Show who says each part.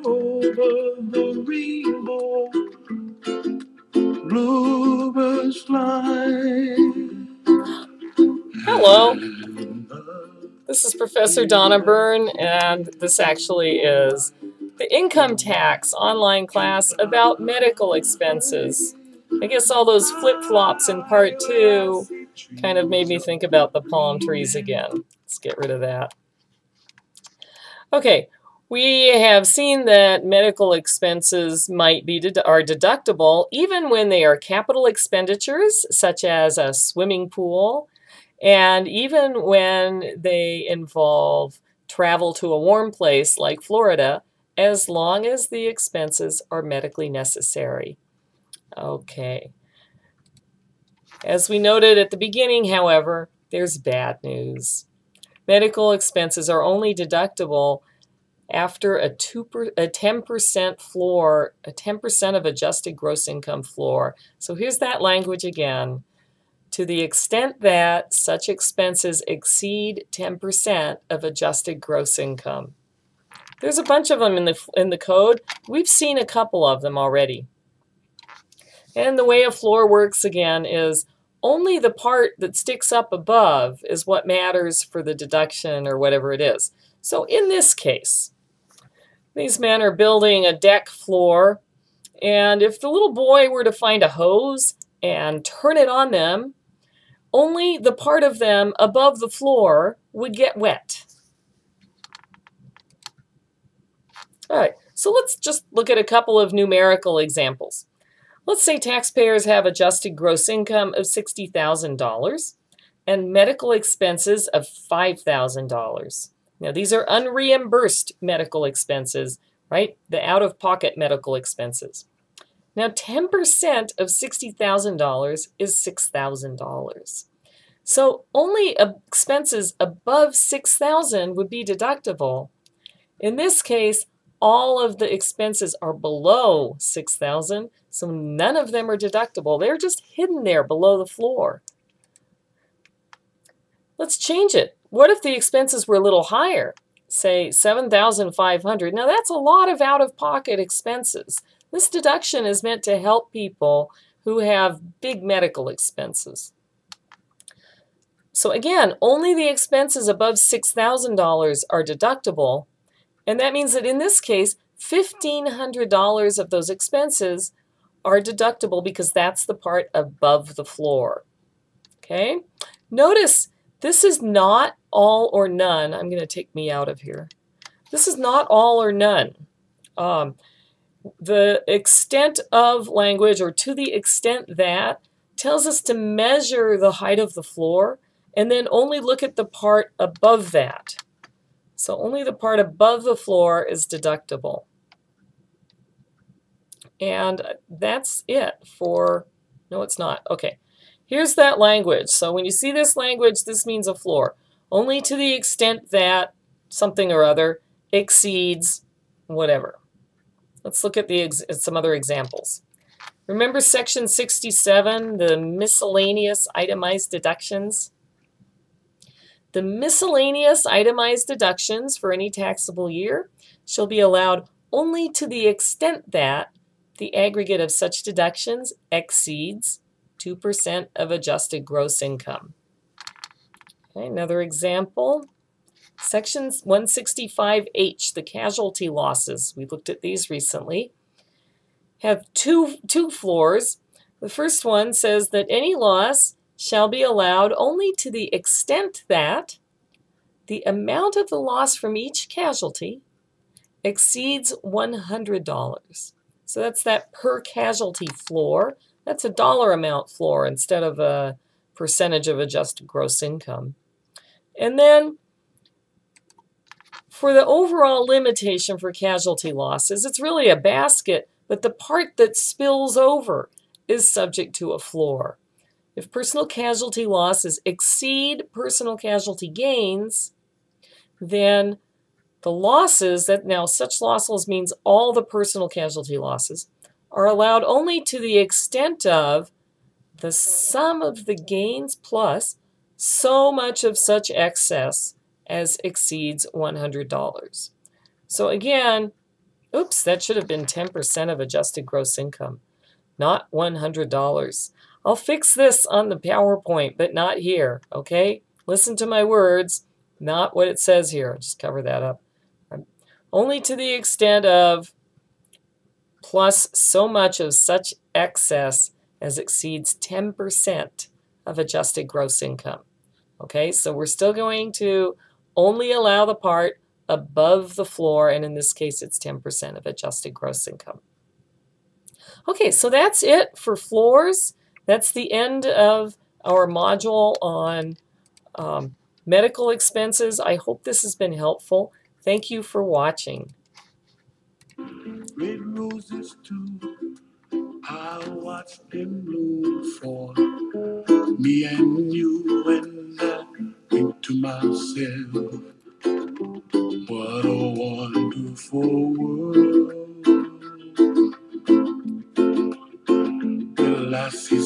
Speaker 1: over the rainbow, bluebirds fly. Hello, this is Professor Donna Byrne, and this actually is the income tax online class about medical expenses. I guess all those flip-flops in part 2 kind of made me think about the palm trees again. Let's get rid of that. Okay, we have seen that medical expenses are deductible even when they are capital expenditures, such as a swimming pool, and even when they involve travel to a warm place like Florida, as long as the expenses are medically necessary. Okay. As we noted at the beginning, however, there's bad news. Medical expenses are only deductible after a 10% floor, a 10% of adjusted gross income floor. So here's that language again. To the extent that such expenses exceed 10% of adjusted gross income. There's a bunch of them in the code. We've seen a couple of them already. And the way a floor works again is only the part that sticks up above is what matters for the deduction or whatever it is. So in this case, these men are building a deck floor, and if the little boy were to find a hose and turn it on them, only the part of them above the floor would get wet. All right, so let's just look at a couple of numerical examples. Let's say taxpayers have adjusted gross income of $60,000 and medical expenses of $5,000. Now, these are unreimbursed medical expenses, right? The out-of-pocket medical expenses. Now, 10% of $60,000 is $6,000. So only expenses above $6,000 would be deductible. In this case, all of the expenses are below $6,000, so none of them are deductible. They're just hidden there below the floor. Let's change it. What if the expenses were a little higher? Say $7,500. Now that's a lot of out-of-pocket expenses. This deduction is meant to help people who have big medical expenses. So again, only the expenses above $6,000 are deductible, and that means that in this case, $1,500 of those expenses are deductible because that's the part above the floor. Okay? Notice this is not all or none. I'm going to take me out of here. This is not all or none. The extent of language, or to the extent that, tells us to measure the height of the floor and then only look at the part above that. So only the part above the floor is deductible. And that's it for, no it's not, okay. Here's that language. So when you see this language, this means a floor. Only to the extent that something or other exceeds whatever. Let's look at some other examples. Remember section 67, the miscellaneous itemized deductions? The miscellaneous itemized deductions for any taxable year shall be allowed only to the extent that the aggregate of such deductions exceeds 2% of adjusted gross income. Okay, another example, section 165H, the casualty losses. We looked at these recently. Have two floors. The first one says that any loss shall be allowed only to the extent that the amount of the loss from each casualty exceeds $100. So that's that per casualty floor. That's a dollar amount floor instead of a percentage of adjusted gross income. And then for the overall limitation for casualty losses, it's really a basket, but the part that spills over is subject to a floor. If personal casualty losses exceed personal casualty gains, then the losses, now such losses means all the personal casualty losses, are allowed only to the extent of the sum of the gains plus so much of such excess as exceeds $100. So again, Oops, that should have been 10% of adjusted gross income, not $100. I'll fix this on the PowerPoint, but not here, okay? Listen to my words, not what it says here. Just cover that up. Only to the extent of plus so much of such excess as exceeds 10% of adjusted gross income. Okay, so we're still going to only allow the part above the floor, and in this case, it's 10% of adjusted gross income. Okay, so that's it for floors. That's the end of our module on medical expenses. I hope this has been helpful. Thank you for watching.
Speaker 2: Red roses too, I watched them bloom for me and you, and I think to myself, what a wonderful world. Well, I see